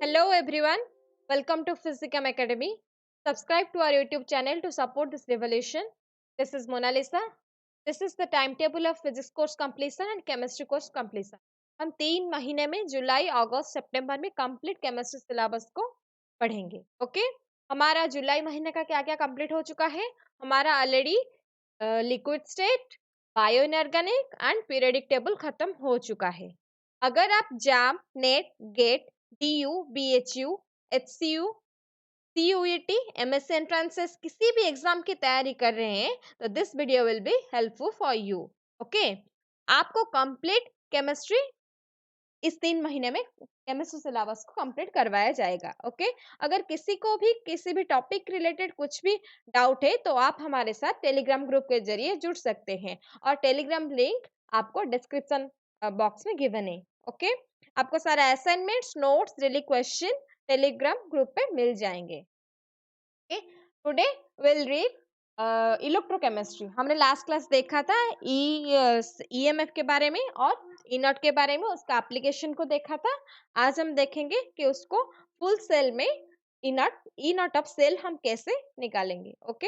Hello everyone, welcome to Physicum Academy. Subscribe to our YouTube channel to support this revolution. This is Mona Lisa. This is the timetable of physics course completion and chemistry course completion. हम 3 महीने में जुलाई, अगस्त, सितंबर में complete chemistry syllabus को पढ़ेंगे. Okay, हमारा जुलाई महीने का क्या क्या कंप्लीट हो चुका है. हमारा already liquid state, bio inorganic and periodic table खत्म हो चुका है. अगर आप JAM, NET, GATE, DU, BHU, HCU, CUET, MSc entrances किसी भी एग्जाम की तैयारी कर रहे हैं तो this video will be helpful for you. Okay, आपको कंप्लीट केमिस्ट्री इस 3 महीने में केमिस्ट्री सिलेबस को कंप्लीट करवाया जाएगा. ओके, अगर किसी को भी किसी भी टॉपिक रिलेटेड कुछ भी डाउट है तो आप हमारे साथ टेलीग्राम ग्रुप के जरिए जुड़ सकते हैं और टेलीग्राम लिंक आपको डिस्क्रिप्शन बॉक्स में गिवन है. ओके, आपको सारा assignments, notes, daily question Telegram group पे मिल जाएंगे. Okay, today will read electrochemistry. हमने लास्ट क्लास देखा था EMF के बारे में और ई नॉट के बारे में, उसका एप्लीकेशन को देखा था. आज हम देखेंगे कि उसको फुल सेल में ई नॉट ऑफ सेल हम कैसे निकालेंगे. ओके,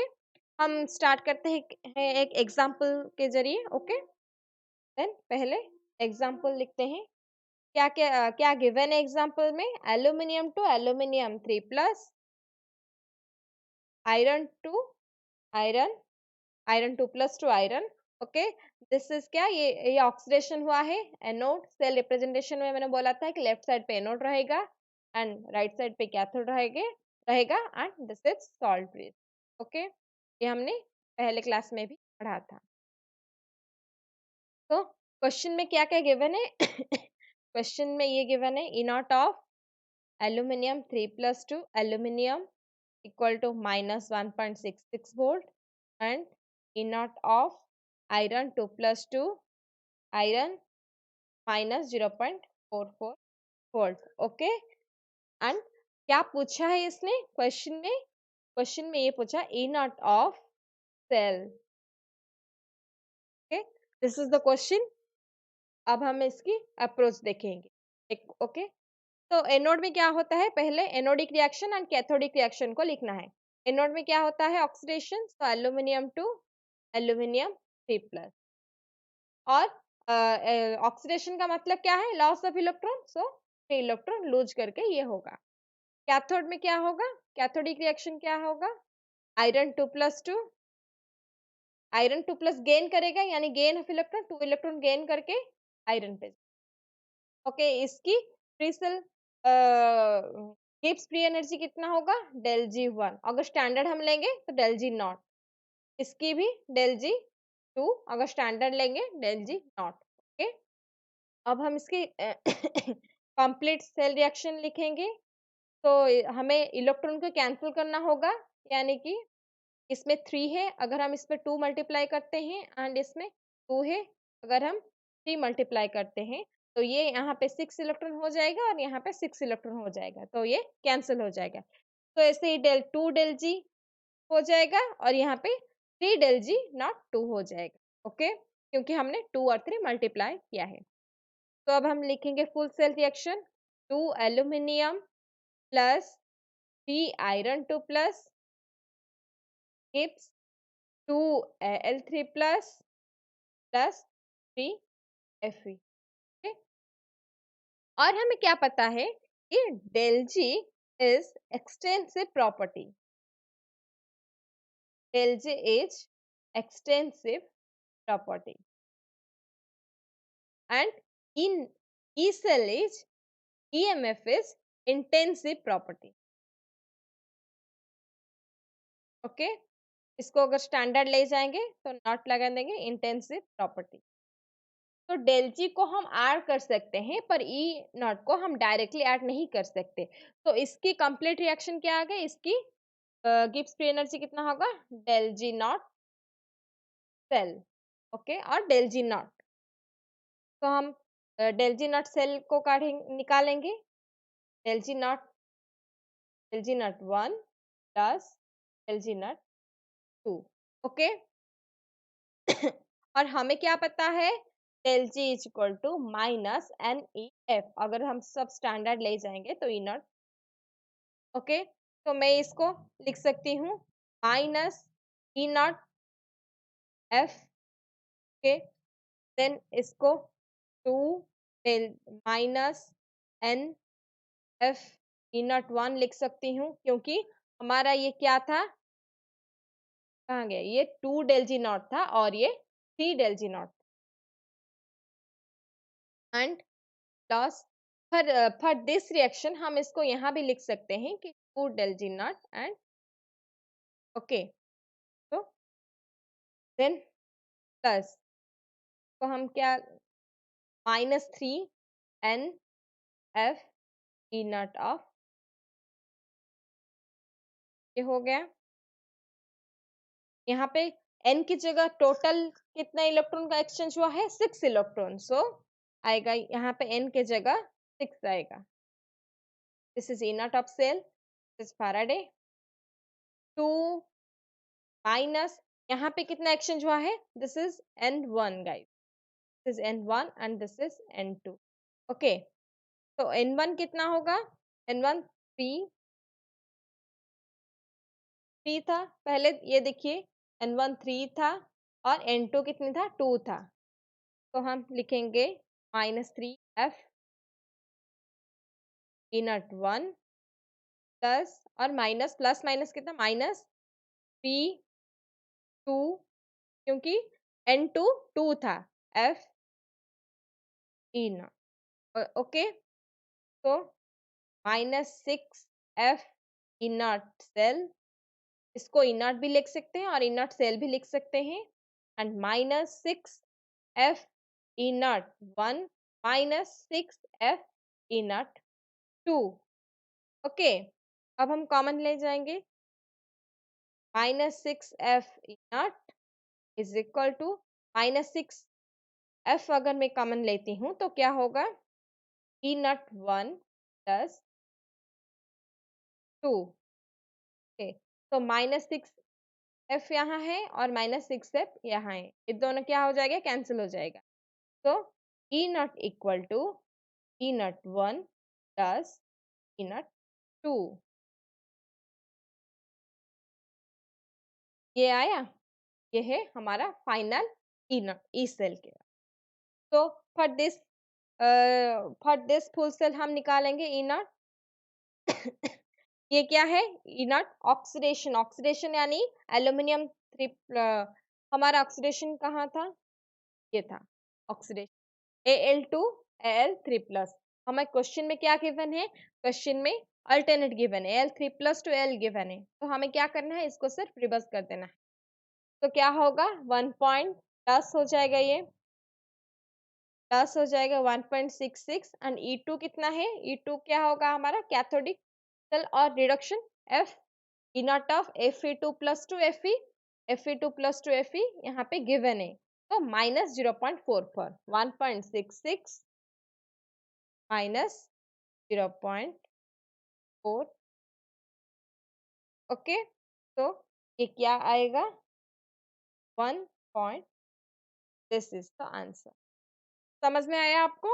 हम स्टार्ट करते हैं एक एग्जांपल के जरिए. ओके, देन पहले एग्जांपल लिखते हैं. क्या क्या क्या गिवन है एग्जांपल में. Aluminium to aluminium 3+, iron to iron, iron 2+ to iron. Okay, this is क्या, ये ऑक्सीडेशन हुआ है. एनोड सेल रिप्रेजेंटेशन में मैंने बोला था कि लेफ्ट साइड पे एनोड रहेगा एंड राइट साइड पे कैथोड रहेगा and this is salt bridge. Okay, ये हमने पहले क्लास में भी पढ़ा था. तो क्वेश्चन में क्या क्या गिवन है. क्वेश्चन में ये गिवन है, E not of aluminium 3+ to aluminium equal to -1.66 volt and E naught of iron 2+ to iron -0.44 volt. Okay, and क्या पूछा है इसने क्वेश्चन में ये पूछा E naught of cell. Okay, this is the question. अब हम इसकी अप्रोच देखेंगे. ओके, तो एनोड में क्या होता है, पहले anodic reaction and cathodic reaction को लिखना है. एनोड में क्या होता है, ऑक्सीडेशन, तो एल्यूमिनियम टू एल्यूमिनियम 3+. और ऑक्सीडेशन का मतलब क्या है, loss of electron, so 3 electron lose करके ये होगा. कैथोड में क्या होगा, कैथोडिक रिएक्शन क्या होगा, आयरन 2+ टू आयरन 2+ गेन करेगा, यानी gain of electron, 2 electron gain करके आयरन पे. ओके, इसकी free cell Gibbs free energy कितना होगा, del G1. अगर स्टैंडर्ड हम लेंगे तो del G0. इसकी भी del G2, अगर स्टैंडर्ड लेंगे del G0. ओके, अब हम इसकी कंप्लीट सेल रिएक्शन लिखेंगे. तो हमें इलेक्ट्रॉन को कैंसिल करना होगा, यानी कि इसमें 3 है, अगर हम इसमें 2 मल्टीप्लाई करते हैं एंड इसमें 2 है, अगर हम 3 मल्टीप्लाई करते हैं तो ये यहाँ पे 6 इलेक्ट्रॉन हो जाएगा और यहाँ पे 6 इलेक्ट्रॉन हो जाएगा, तो ये कैंसिल हो जाएगा. तो ऐसे ही del G हो जाएगा और यहाँ पे 3 del G नॉट 2 हो जाएगा. ओके, क्योंकि हमने 2 और 3 मल्टीप्लाई किया है. तो अब हम लिखेंगे full cell reaction. 2 aluminium plus 3 iron 2+ gives 2 Al3 plus 3 Fe. okay? और हमें क्या पता है कि del G is extensive property. del G is extensive property and in E cell is EMF is intensive property. Okay, इसको अगर standard ले जाएंगे तो नॉट लगा देंगे, इंटेंसिव प्रॉपर्टी. तो del G को हम ऐड कर सकते हैं पर E नॉट को हम डायरेक्टली ऐड नहीं कर सकते. तो इसकी कंप्लीट रिएक्शन क्या आ गई, इसकी गिब्स फ्री एनर्जी कितना होगा, del G not cell. Okay, और del G नॉट, तो हम del G नॉट सेल को निकालेंगे. del G not 1 plus del G not 2. Okay, और हमें क्या पता है, del G is equal to -NEF. अगर हम सब स्टैंडर्ड ले जाएंगे तो E नॉट ओके, तो मैं इसको लिख सकती हूँ माइनस ई नॉट एफ के, देन इसको two del minus N F E not one लिख सकती हूँ, क्योंकि हमारा ये क्या था, कहाँ गया, ये टू डेल जी नॉट था और ये three del G not, and plus for this reaction हम इसको यहाँ भी लिख सकते हैं कि two del G not and okay, तो देन प्लस, तो हम क्या, minus three N F E not of, ये हो गया। यहाँ पे n की जगह टोटल कितना इलेक्ट्रॉन का एक्सचेंज हुआ है, 6 इलेक्ट्रॉन, सो आएगा यहाँ पे n के जगह 6 आएगा। This is E not of cell, this is Faraday, two minus, यहाँ पे कितना एक्सचेंज हुआ है, this is n1 guys, this is n1 and this is n2, okay. तो n1 कितना होगा, n1 3 3 था पहले, ये देखिए n1 3 था और n2 कितनी था, 2 था, तो हम लिखेंगे minus three F E not one plus, और माइनस प्लस माइनस कितना, माइनस थ्री टू, क्योंकि एन टू टू था, एफ ई नॉट, ओके। तो minus six F E not cell, इसको ई नॉट भी लिख सकते हैं और ई नॉट सेल भी लिख सकते हैं, and minus six F E not one minus six F E naught two, okay. अब हम कॉमन ले जाएंगे, minus six F E naught is equal to minus six F, अगर मैं कॉमन लेती हूँ तो क्या होगा, E not one plus two, okay. तो माइनस सिक्स एफ यहाँ है और माइनस सिक्स एफ यहाँ है, ये दोनों क्या हो जाएगा, कैंसिल हो जाएगा, तो E naught equal to E not one plus E naught two, ये आया, ये है हमारा final E naught E cell के। तो फॉर दिस फुल सेल हम निकालेंगे ई नॉट ये क्या है, ई नॉट ऑक्सीडेशन, ऑक्सीडेशन यानी एल्यूमिनियम थ्री, हमारा ऑक्सीडेशन कहाँ था, ये था ऑक्सीडेशन Al2 Al3+, हमें क्वेश्चन में क्या गिवन है, क्वेश्चन में अल्टरनेट गिवन है, Al3+ टू L गिवन है, तो हमें क्या करना है, इसको सिर्फ रिवर्स कर देना है, तो क्या होगा 1.10 हो जाएगा, ये प्लस हो जाएगा 1.66, एंड E2 कितना है, E2 क्या होगा हमारा कैथोडिक सेल और reduction F E not of Fe2+ to Fe, Fe2+ to Fe यहाँ पे गिवन है, तो माइनस 0.44, 1.66 माइनस 0.4, ओके। तो ये क्या आएगा, 1 दिस इज द आंसर। समझ में आया आपको,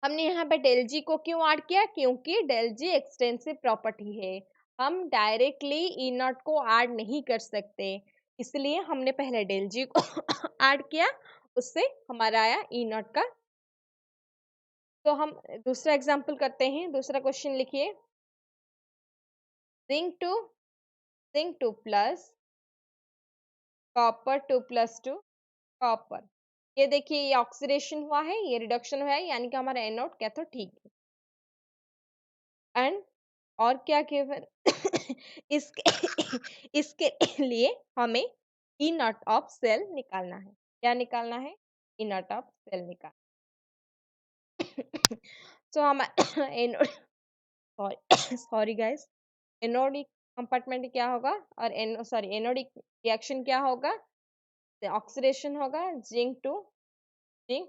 हमने यहाँ पे डेल जी को क्यों ऐड किया, क्योंकि डेल जी एक्सटेंसिव प्रॉपर्टी है, हम डायरेक्टली ई नॉट को ऐड नहीं कर सकते, इसलिए हमने पहले डेल जी को ऐड किया, उससे हमारा आया ई नॉट का। तो हम दूसरा एग्जांपल करते हैं, दूसरा क्वेश्चन लिखिए, zinc two plus copper 2+2 copper, ये देखिए ये ऑक्सीडेशन हुआ है, ये रिडक्शन हुआ है, यानी कि हमारा एनोड कैथोड ठीक है, एंड और क्या केवल इसके इसके लिए हमें ई नॉट ऑफ सेल निकालना है, क्या निकालना है, ई नॉट ऑफ सेल निकाल तो हम anode, sorry sorry guys, anodic compartment क्या होगा, और एनो सॉरी एनोडिक रिएक्शन क्या होगा, ऑक्सीडेशन होगा, zinc to zinc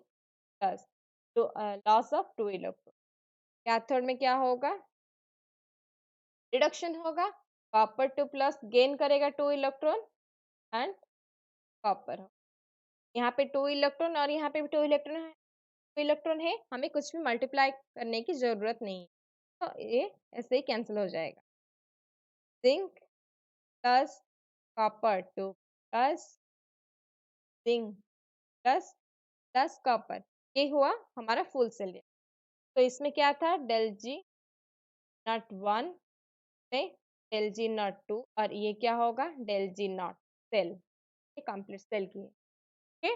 plus loss of two electron, cathode में क्या होगा, रिडक्शन होगा, कॉपर 2+ गेन करेगा 2 इलेक्ट्रॉन एंड कॉपर, यहाँ पे 2 इलेक्ट्रॉन और यहाँ पे भी 2 इलेक्ट्रॉन है, 2 इलेक्ट्रॉन है, हमें कुछ भी मल्टीप्लाई करने की जरूरत नहीं है, तो ये ऐसे ही कैंसिल हो जाएगा। Zinc plus copper 2 plus zinc plus plus copper, ये हुआ हमारा फुल सेल रिएक्शन। तो इसमें क्या था, डेल जी नॉट 1 में डेल जी नॉट 2, और ये क्या होगा, डेल जी नॉट सेल, ये कंप्लीट सेल की है। ओके,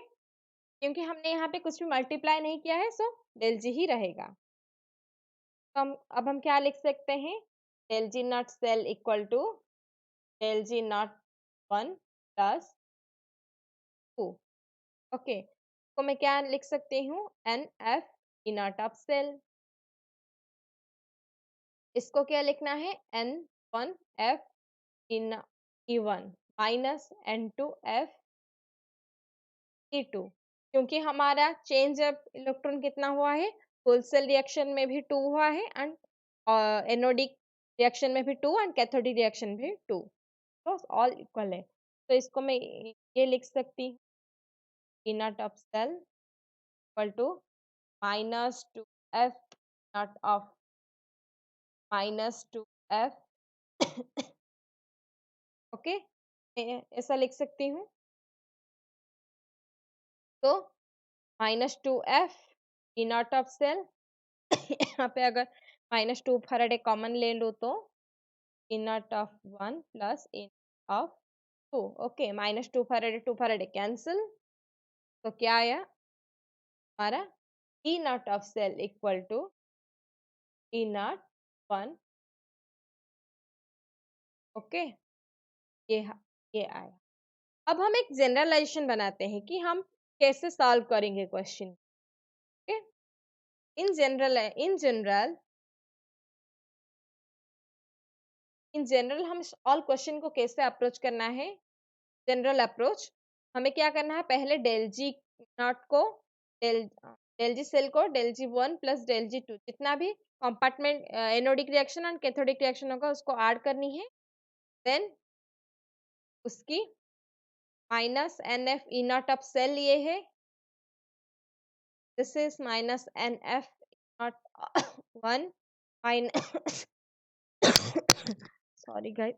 क्योंकि हमने यहाँ पे कुछ भी मल्टीप्लाई नहीं किया है, सो डेल जी ही रहेगा। तो अब हम क्या लिख सकते हैं, del G not cell equal to del G not 1 plus 2। Okay, तो मैं क्या लिख सकती हूँ, N F E not of cell. इसको क्या लिखना है, N one F in E one minus N two F E two, क्योंकि हमारा चेंज ऑफ इलेक्ट्रॉन कितना हुआ है, फुल सेल रिएक्शन में भी 2 हुआ है, एंड एनोडिक रिएक्शन में भी 2, एंड कैथोडिक रिएक्शन में भी 2, तो ऑल इक्वल है। तो इसको मैं ये लिख सकती हूँ, E not of cell equal to minus two F naught of minus two F. Okay, ऐसा लिख सकती हूँ। तो minus two F E not of cell, यहाँ पे अगर माइनस 2 फैराडे कॉमन ले लो तो E not of 1 plus E of 2। Okay, minus 2 faraday cancel, तो क्या आया हमारा, E not of cell equal to E naught 1। Okay, ये ये आया। अब हम एक जनरलाइजेशन बनाते हैं कि हम कैसे सॉल्व करेंगे क्वेश्चन। ओके, इन जनरल हम ऑल क्वेश्चन को कैसे अप्रोच करना है, जनरल अप्रोच। हमें क्या करना है, पहले डेल जी नॉट को, डेल डेल जी सेल को del G 1 plus del G 2, जितना भी compartment anodic reaction and cathodic reaction होगा उसको ऐड करनी है। देन उसकी minus N F E not of cell ये है, this is minus N F not 1 minus sorry guys,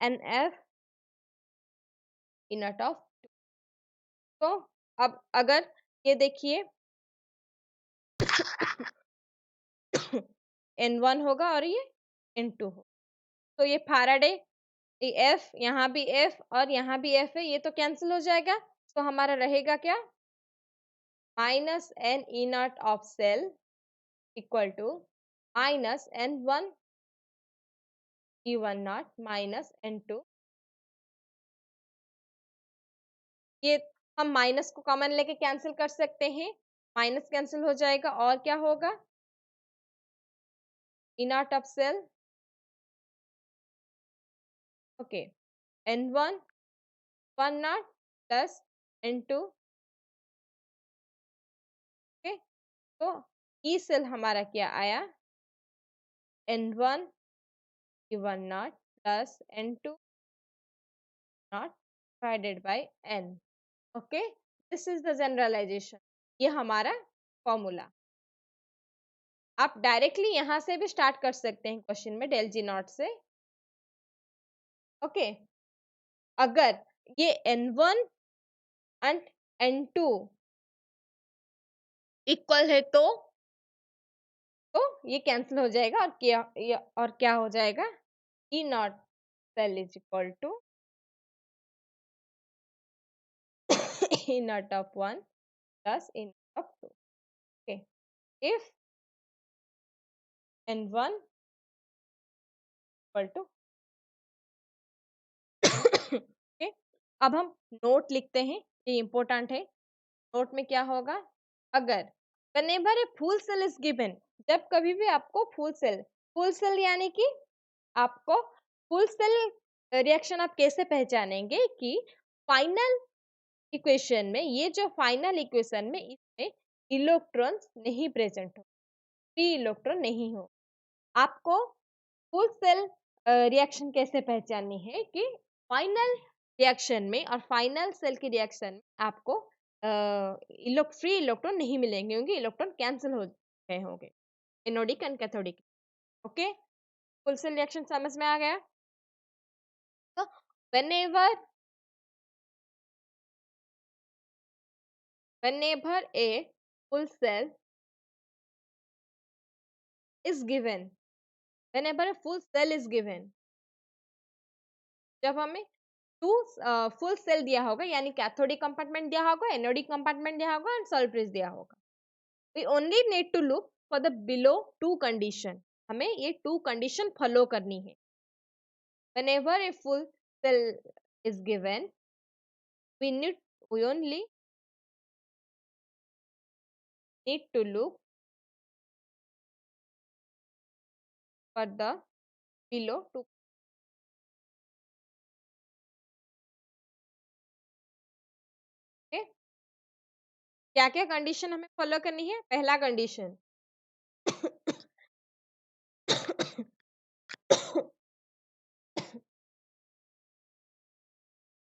N F E not of. तो अब अगर ये देखिए N1 होगा और ये N2 हो, तो ये फैराडे, ये F, यहाँ भी F और यहाँ भी F है, ये तो कैंसिल हो जाएगा। तो हमारा रहेगा क्या, minus N E not of cell equal to minus N1 E1 not minus N2। ये हम माइनस को कॉमन लेके कैंसिल कर सकते हैं, माइनस कैंसिल हो जाएगा, और क्या होगा, E not of cell, okay, N1 1 naught plus N2। Okay, तो ई सेल हमारा क्या आया, N1 E1 naught plus N2 naught divided by N। Okay, this is the generalization, ये हमारा फॉर्मूला। आप डायरेक्टली यहाँ से भी स्टार्ट कर सकते हैं क्वेश्चन में डेल जी नॉट से। ओके, अगर ये N1 एंड N2 इक्वल है तो ये कैंसिल हो जाएगा, और क्या हो जाएगा, E not cell is equal to E not of 1 plus in of 2. Okay, if n1 equal to okay, अब हम नोट लिखते हैं, ये इंपॉर्टेंट है। नोट में क्या होगा, अगर whenever a full cell is given, जब कभी भी आपको फुल सेल यानी कि आपको फुल सेल रिएक्शन आप कैसे पहचानेंगे कि फाइनल इक्वेशन में, ये जो फाइनल इक्वेशन में इसमें इलेक्ट्रॉन्स नहीं प्रेजेंट हो, फ्री इलेक्ट्रॉन नहीं हो। आपको फुल सेल रिएक्शन कैसे पहचाननी है कि फाइनल रिएक्शन में और फाइनल सेल की रिएक्शन में आपको फ्री इलेक्ट्रॉन नहीं मिलेंगे, क्योंकि इलेक्ट्रॉन कैंसिल हो गए होंगे। Anodic and cathodic. Okay, full cell reaction समझ में आ गया। तो whenever a full cell is given, whenever a full cell is given, जब हमें टू फुल सेल दिया होगा, यानी कैथोडिक कंपार्टमेंट दिया होगा, एनोडिक कंपार्टमेंट दिया होगा एंड सॉल्वेज दिया होगा, we only need to look for the below two condition। हमें ये टू कंडीशन फॉलो करनी है। whenever a full cell is given, we only need to look for the below two। okay? क्या क्या condition हमें follow करनी है? पहला कंडीशन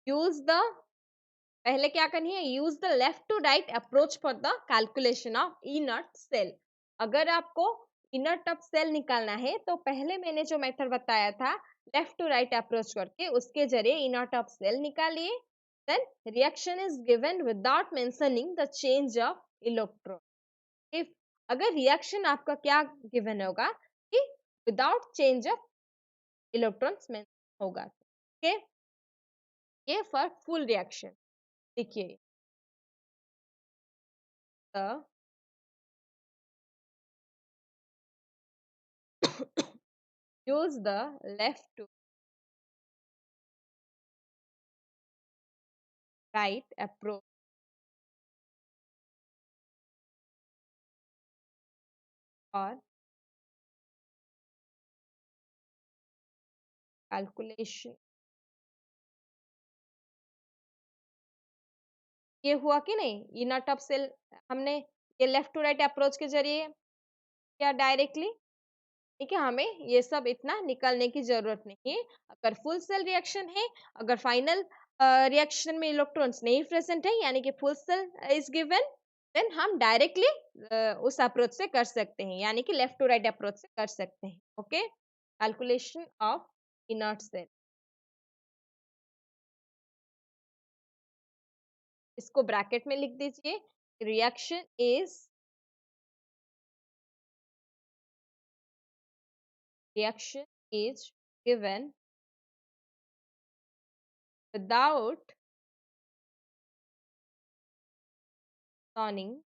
यूज द, पहले क्या करनी है? Use the left to right approach for the calculation of inert cell. अगर आपको इनर्ट ऑफ सेल निकालना है तो पहले मैंने जो मेथड बताया था लेफ्ट टू राइट अप्रोच करके, उसके जरिए इनर्ट ऑफ सेल निकालिए। Then reaction is given without mentioning the change of electron. If अगर रिएक्शन आपका क्या गिवन होगा कि विदाउट चेंज ऑफ इलेक्ट्रॉन्स में होगा। ओके, ये फॉर फुल रिएक्शन। देखिए, the use the left to right approach for calculation। ये हुआ कि नहीं? इनर्ट ऑफ सेल हमने ये लेफ्ट टू राइट अप्रोच के जरिए या डायरेक्टली, ठीक है, हमें ये सब इतना निकालने की जरूरत नहीं है। अगर फुल सेल रिएक्शन है, अगर फाइनल रिएक्शन में इलेक्ट्रॉन्स नहीं प्रेजेंट है, यानी कि full cell is given, then हम डायरेक्टली उस अप्रोच से कर सकते हैं, यानी कि लेफ्ट टू राइट अप्रोच से कर सकते हैं। Okay, calculation of inert cell. इसको ब्रैकेट में लिख दीजिए। Reaction is given without turning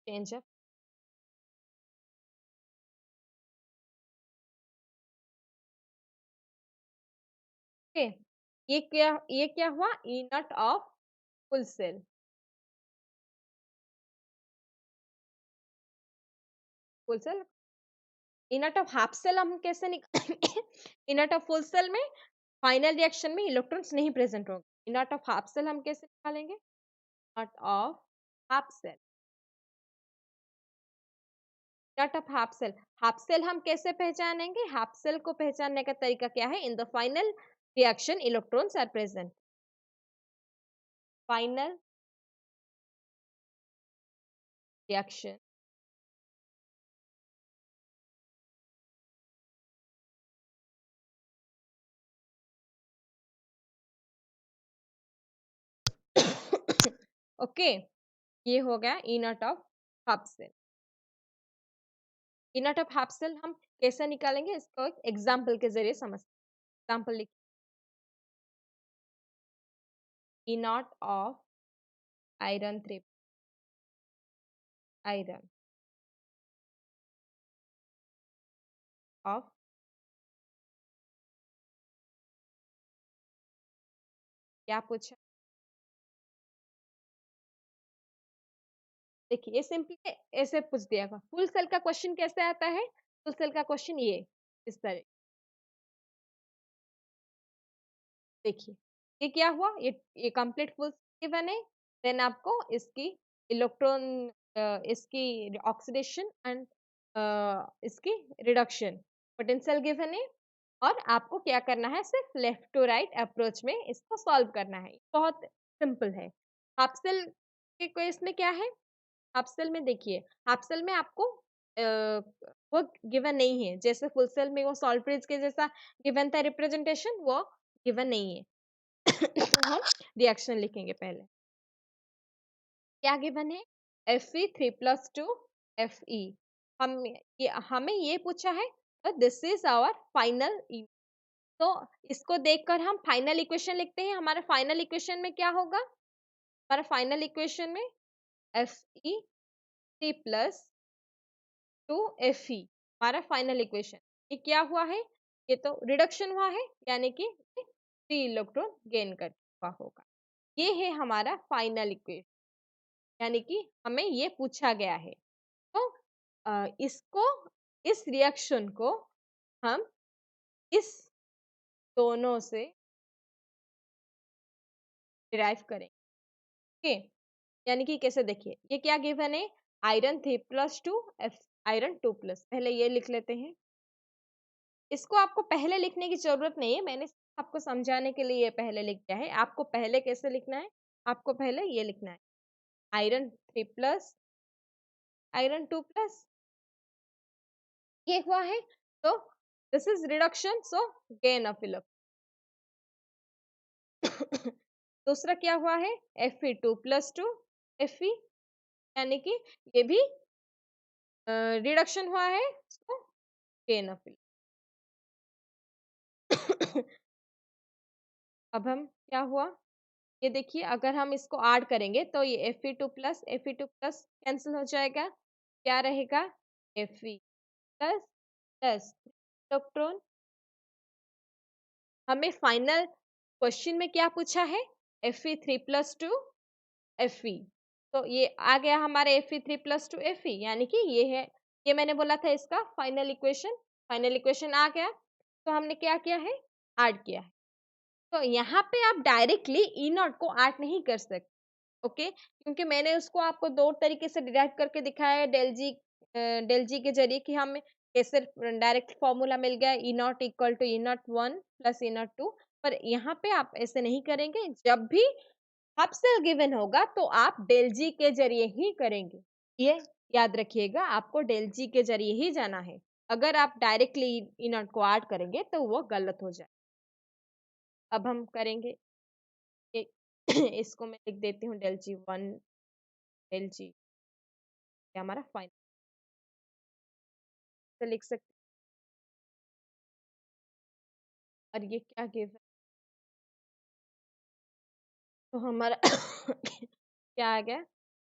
change of। Okay, ये क्या हुआ? E naught of full cell. Full cell, E naught of half cell हम कैसे निकालेंगे? इनर्ट ऑफ फुल सेल में फाइनल रिएक्शन में इलेक्ट्रॉन्स नहीं प्रेजेंट होंगे। इनर्ट ऑफ हाफ सेल हम कैसे निकालेंगे? E naught of half cell, E naught of half cell हम कैसे पहचानेंगे? हाफ सेल को पहचानने का तरीका क्या है? In the final reaction electrons are present. Final reaction okay, ये हो गया E naught of half cell. E naught of half cell हम कैसे निकालेंगे? इसको एक एग्जांपल के जरिए समझते हैं। एग्जांपल लिखिए, inert of iron 3, iron of, क्या पूछा? देखिए, ये सिंपली ऐसे पूछ दिया था। फुल सेल का क्वेश्चन कैसे आता है? फुल सेल का क्वेश्चन ये इस तरह, देखिए, ये क्या हुआ? ये कंप्लीट फुल गिवन है। देन आपको इसकी इलेक्ट्रॉन, इसकी ऑक्सीडेशन एंड इसकी रिडक्शन पोटेंशियल गिवन है, और आपको क्या करना है? सिर्फ लेफ्ट टू राइट अप्रोच में इसको सॉल्व करना है। बहुत सिंपल है। हाफ सेल के केस में क्या है? हाफ सेल में देखिए, हाफ सेल में आपको वो गिवन नहीं है, जैसे फुल सेल में वो सॉल्ट ब्रिज के जैसा गिवन था रिप्रेजेंटेशन, वो गिवन नहीं है। तो हम रिएक्शन लिखेंगे पहले। क्या गिवन है? Fe3+2 Fe। हमें ये पूछा है, दिस इज आवर फाइनल। तो इसको देखकर हम फाइनल इक्वेशन लिखते हैं। हमारा फाइनल इक्वेशन में क्या होगा? हमारा फाइनल इक्वेशन में Fe3+2 Fe हमारा फाइनल इक्वेशन। ये क्या हुआ है? ये तो रिडक्शन हुआ है, यानी कि 3 इलेक्ट्रॉन गेन कर हुआ होगा। ये है हमारा फाइनल इक्वेशन, यानी कि हमें ये पूछा गया है। तो इसको, इस रिएक्शन को हम इस दोनों से डिराइव करें। ओके, यानी कि कैसे? देखिए, ये क्या गिवन है? Iron 3+2 F Iron 2+। पहले ये लिख लेते हैं। इसको आपको पहले लिखने की जरूरत नहीं है, मैंने आपको समझाने के लिए ये पहले लिख दिया है। आपको पहले कैसे लिखना है? आपको पहले ये लिखना है, Iron 3+, Iron 2+। ये हुआ है, तो this is reduction, so gain of electron. दूसरा क्या हुआ है? Fe2+2 Fe, यानी कि ये भी रिडक्शन हुआ है, तो गेन ऑफ इलेक्ट्रॉन। अब हम क्या हुआ? ये देखिए, अगर हम इसको ऐड करेंगे तो ये Fe2+ कैंसिल हो जाएगा। क्या रहेगा? Fe plus plus electron. हमें फाइनल क्वेश्चन में क्या पूछा है? Fe3+2 Fe। तो ये आ गया हमारे Fe3+2 Fe, यानी कि ये है, ये मैंने बोला था इसका फाइनल इक्वेशन। फाइनल इक्वेशन आ गया, तो हमने क्या किया है? ऐड किया है। तो यहाँ पे आप डायरेक्टली ई नॉट को ऐड नहीं कर सकते, ओके, क्योंकि मैंने उसको आपको दो तरीके से डिराइव करके दिखाया है, डेल जी के जरिए, कि हमें कैसे डायरेक्ट फॉर्मूला मिल गया, E naught equal to E01 plus E02। पर यहाँ पे आप ऐसे नहीं करेंगे। जब भी हाफ सेल गिवन होगा तो आप डेल जी के जरिए ही करेंगे। ये याद रखिएगा, आपको डेल जी के जरिए ही जाना है। अगर आप डायरेक्टली ई नॉट को ऐड करेंगे तो वो गलत हो जाए। अब हम करेंगे, एक इसको मैं लिख देती हूँ Del G1, डेल जी हमारा फाइनल से लिख सकते हैं। और ये क्या गिव है? तो हमारा क्या आ गया?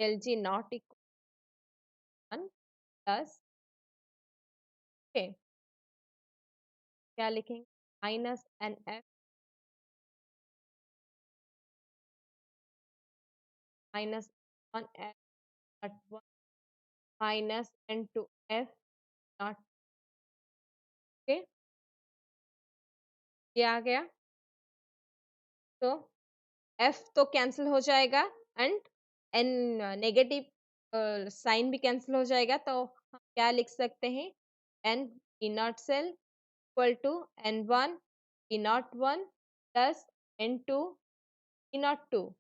Del G naught equal 1 plus, क्या लिखेंगे? -NF -1F -N2F not. Okay, ये आ गया। तो F तो कैंसिल हो जाएगा, एंड N नेगेटिव साइन भी कैंसिल हो जाएगा। तो हम क्या लिख सकते हैं? N E not cell equal to N1 E01 plus N2 E02।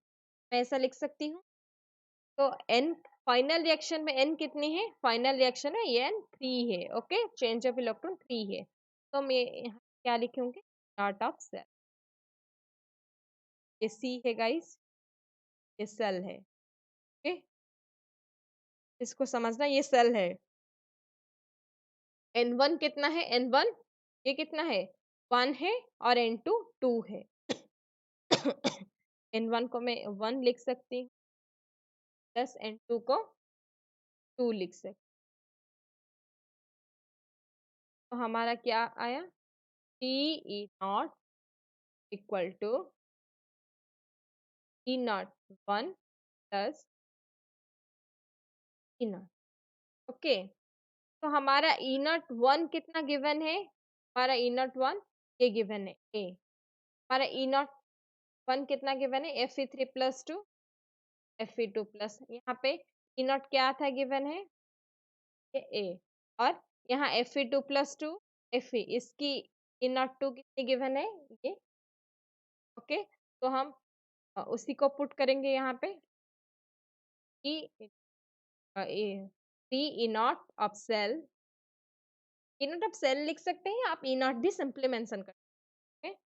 मैं ऐसा लिख सकती हूँ। तो N फाइनल रिएक्शन में N कितनी है? फाइनल रिएक्शन में ये N 3 है। ओके, चेंज ऑफ इलेक्ट्रॉन 3 है। तो मैं यहाँ क्या लिखूंगी? Naught of cell. ये C है गाइस, ये सेल है। ओके, इसको समझना, ये सेल है। N1 कितना है? N1 ये कितना है? 1 है, और N2 2 है। N1 को मैं 1 लिख सकती हूँ, प्लस N2 को 2 लिख सकती। तो हमारा क्या आया? Te0 equal to E01 plus E0। Okay, तो हमारा E01 कितना गिवन है? हमारा E01 ये गिवन है ए। हमारा E01 कितना गिवन है? Fe3+2 Fe2+। यहाँ पे E0 क्या था गिवन है? ये ए। और यहाँ Fe2+2 Fe, इसकी E02 कितनी गिवन है? ये। ओके, तो हम उसी को पुट करेंगे यहाँ पे। P E not of cell, E not of cell लिख सकते हैं, आप ई नॉट भी सिंपली मेंशन कर सकते हैं।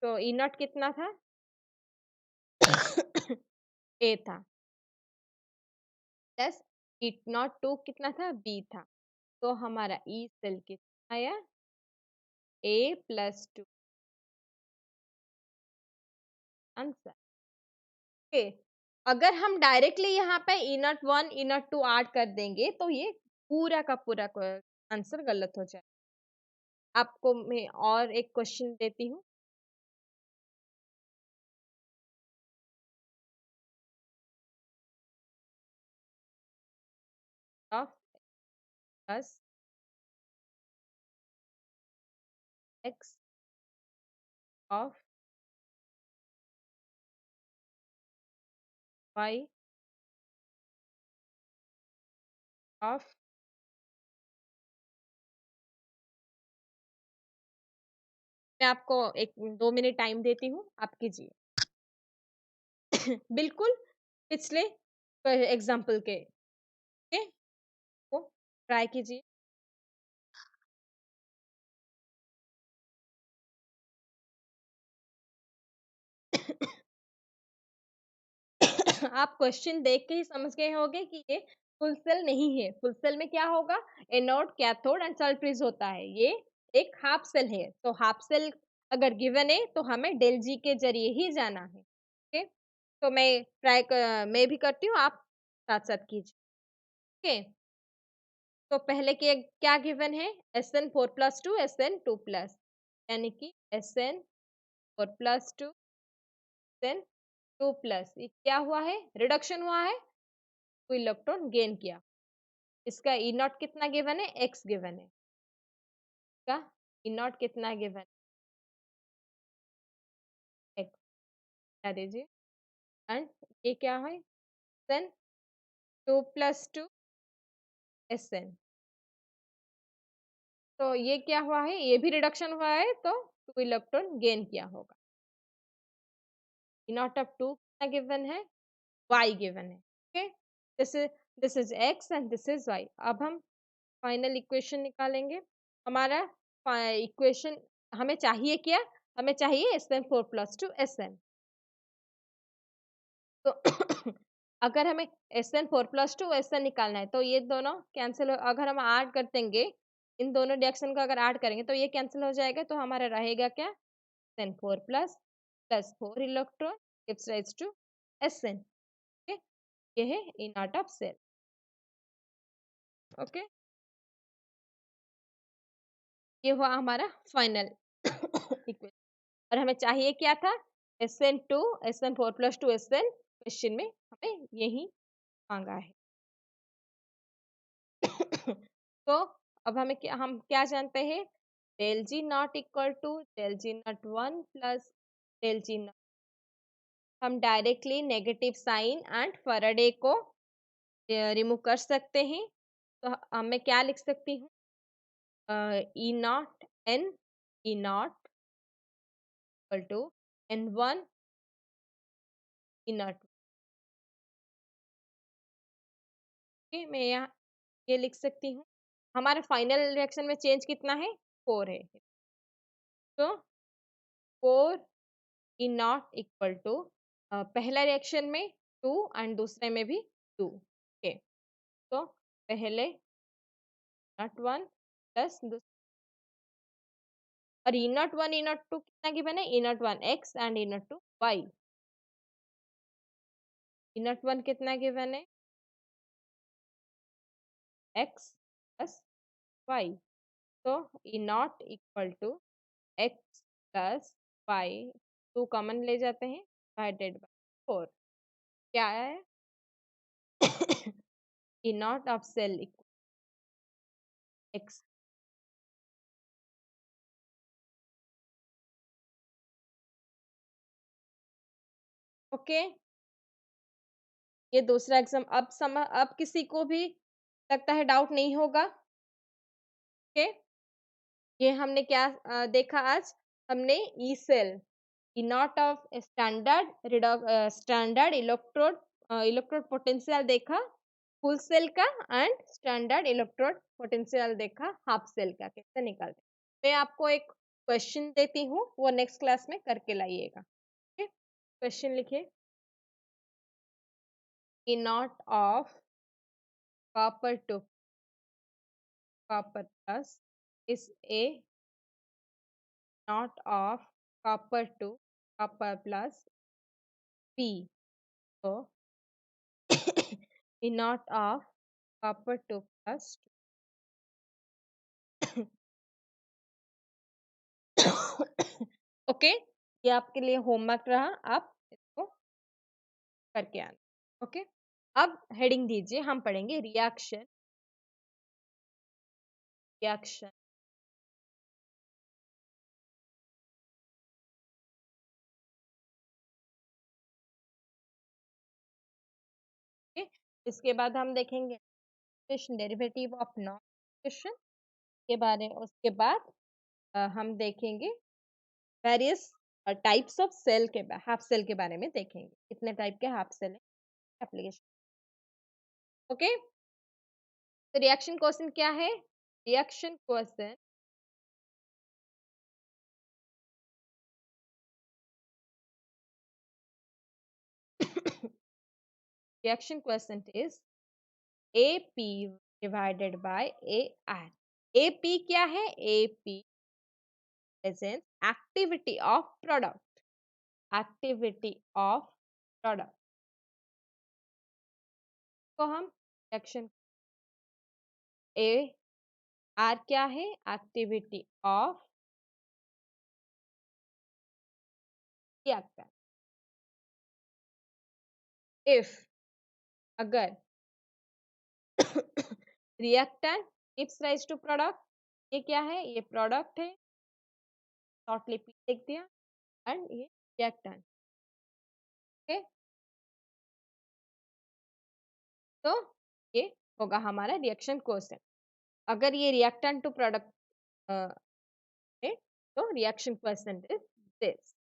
तो ई नॉट कितना था? ए था, प्लस ई नॉट टू कितना था? बी था। तो हमारा ई सेल कितना आया? A plus two answer. Okay, अगर हम डायरेक्टली यहाँ पे E not one E naught two add कर देंगे तो ये पूरा का पूरा आंसर गलत हो जाए। आपको मैं और एक क्वेश्चन देती हूँ। Of plus X of Y of, मैं आपको एक 2 मिनट टाइम देती हूँ, आप कीजिए। बिल्कुल पिछले एग्जाम्पल के, ओके, वो ट्राई कीजिए। आप क्वेश्चन देख के ही समझ गए होंगे कि ये फुल सेल नहीं है। फुल सेल में क्या होगा? एनोड, कैथोड एंड सल्फेज होता है। ये एक हाफ सेल है, तो हाफ सेल अगर गिवन है तो हमें डेल जी के जरिए ही जाना है। ओके, तो मैं भी करती हूँ, आप साथ साथ कीजिए। ओके, तो पहले के क्या गिवन है? SN4+2 SN2+, यानी कि SN4+2 SN2+, ये क्या हुआ है? रिडक्शन हुआ है, तो इलेक्ट्रॉन गेन किया। इसका ई नॉट कितना गिवन है? एक्स गिवन है। इसका ई नॉट कितना गिवन? एक्स, क्या दीजिए। एंड ये क्या है? SN 2+2 SN, तो ये क्या हुआ है? ये भी रिडक्शन हुआ है, तो 2 इलेक्ट्रॉन गेन किया होगा। ई नॉट ऑफ 2 कितना गिवन है? y गिवन है। Okay, this is x and this is y। अब हम फाइनल इक्वेशन निकालेंगे। हमारा इक्वेशन हमें चाहिए क्या? हमें चाहिए SN4+2 SN। तो अगर हमें SN4+2 SN निकालना है तो ये दोनों कैंसिल हो, अगर हम ऐड कर देंगे इन दोनों रिएक्शन को, अगर ऐड करेंगे तो ये कैंसिल हो जाएगा। तो हमारा रहेगा क्या? SN4 plus 4 electron gives rise to SN। Okay, ये है E not of cell. Okay, ये हुआ हमारा फाइनल इक्वेशन। और हमें चाहिए क्या था? SN2 SN4+2 SN, क्वेश्चन में हमें यही मांगा है। तो अब हम क्या जानते हैं? Del G naught equal to del G naught one plus del G naught. हम directly negative sign and faraday को रिमूव कर सकते हैं। तो मैं क्या लिख सकती हूँ? E naught N, E naught equal to N1 E naught. मैं यहाँ ये लिख सकती हूँ। हमारे फाइनल रिएक्शन में चेंज कितना है? 4 है। तो 4 ई नॉट इक्वल टू पहला रिएक्शन में 2 एंड दूसरे में भी 2। ओके, तो पहले नॉट वन प्लस, और E not one E naught two कितना गिवन है? E not one X and E naught two Y. E not one कितना गिवन है? X plus Y. तो E naught equal to X plus Y, 2 common ले जाते हैं, divided by 4। क्या है? E not of cell equal X. Okay, ये दूसरा एग्जाम। अब किसी को भी लगता है डाउट नहीं होगा? ओके, ये हमने क्या देखा आज? हमने E cell, E not of standard electrode, electrode potential देखा। फुल सेल का एंड स्टैंडर्ड इलेक्ट्रोड पोटेंशियल देखा हाफ सेल का कैसे निकालते हैं। मैं आपको एक क्वेश्चन देती हूँ, वो नेक्स्ट क्लास में करके लाइएगा। ठीक है, क्वेश्चन लिखिए। A naught of copper to copper plus is a knot of copper to copper plus P. So, a knot of copper to plus okay, ये आपके लिए होमवर्क रहा, आप इसको करके आना। ओके, अब हेडिंग दीजिए, हम पढ़ेंगे रिएक्शन। रिएक्शन ओके, इसके बाद हम देखेंगे डेरिवेटिव ऑफ नॉन इक्वेशन के बारे में। उसके बाद हम देखेंगे वेरियस टाइप्स ऑफ सेल के हाफ सेल के बारे में देखेंगे, कितने टाइप के हाफ सेल है एप्लीकेशन। ओके, तो रिएक्शन क्वेश्चन क्या है? Reaction question reaction question is AP divided by AR। AP क्या है? AP present activity of product, activity of product को हम रिएक्शन AR क्या है? Activity of reactor. इफ अगर reactant gives rise to product, ये क्या है? ये प्रोडक्ट है, शॉर्टली पी लिख दिया, एंड ये रिएक्टेंट। ओके, तो ये होगा हमारा रिएक्शन क्वेश्चन। अगर ये रिएक्टेंट टू प्रोडक्ट है तो रिएक्शन क्वेश्चन इज दिस।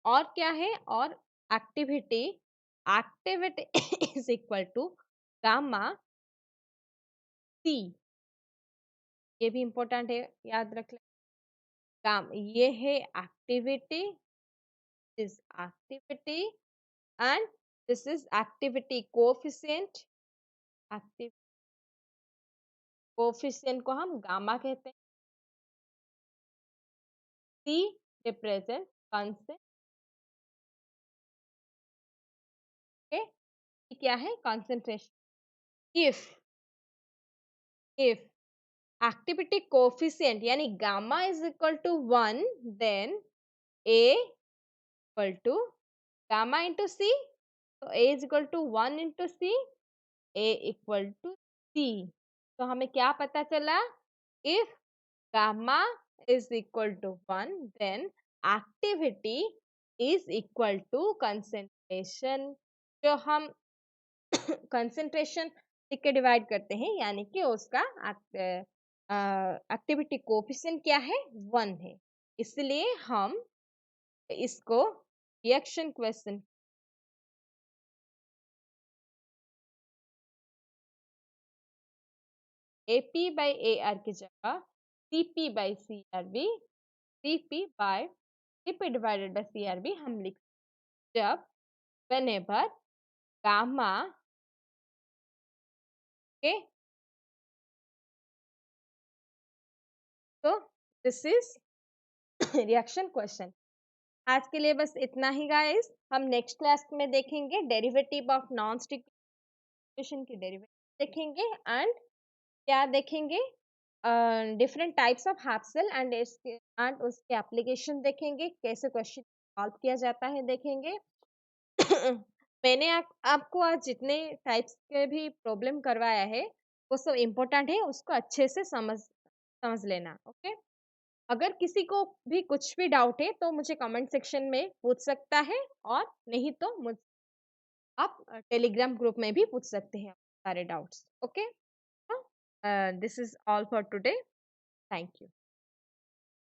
और क्या है? और activity, activity is equal to gamma C. ये भी इंपॉर्टेंट है, याद रख ले। काम ये है activity, is activity, and this is activity coefficient. Active coefficient को हम गामा कहते हैं। सी रिप्रेजेंट कांस्टेंट। ओके, क्या है? कंसंट्रेशन। इफ एक्टिविटी कोफिशिएंट यानी gamma is equal to 1, then A equal to gamma into C. तो A is equal to 1 into C, A equal to C. तो हमें क्या पता चला? If gamma is equal to 1, then activity is equal to concentration। जो हम concentration लिख के डिवाइड करते हैं, यानी कि उसका एक्टिविटी कोफिशिएंट क्या है? 1 है। इसलिए हम इसको reaction question AP by AR की जगह CP by CRB, CP by CP divided by CRB हम लिख जब whenever gamma के तो दिस इज रिएक्शन क्वेश्चन। आज के लिए बस इतना ही गाइस। हम नेक्स्ट क्लास में देखेंगे डेरिवेटिव ऑफ नॉन स्टिक इक्वेशन की डेरिवेटिव देखेंगे, एंड क्या देखेंगे? Different types of half cell and उसके एप्लीकेशन देखेंगे, कैसे क्वेश्चन सॉल्व किया जाता है देखेंगे। मैंने आपको आज जितने टाइप्स के भी प्रॉब्लम करवाया है वो सब इम्पोर्टेंट है, उसको अच्छे से समझ लेना। ओके, अगर किसी को भी कुछ भी डाउट है तो मुझे कमेंट सेक्शन में पूछ सकता है, और नहीं तो मुझ आप टेलीग्राम ग्रुप में भी पूछ सकते हैं सारे doubts. Okay, this is all for today. Thank you.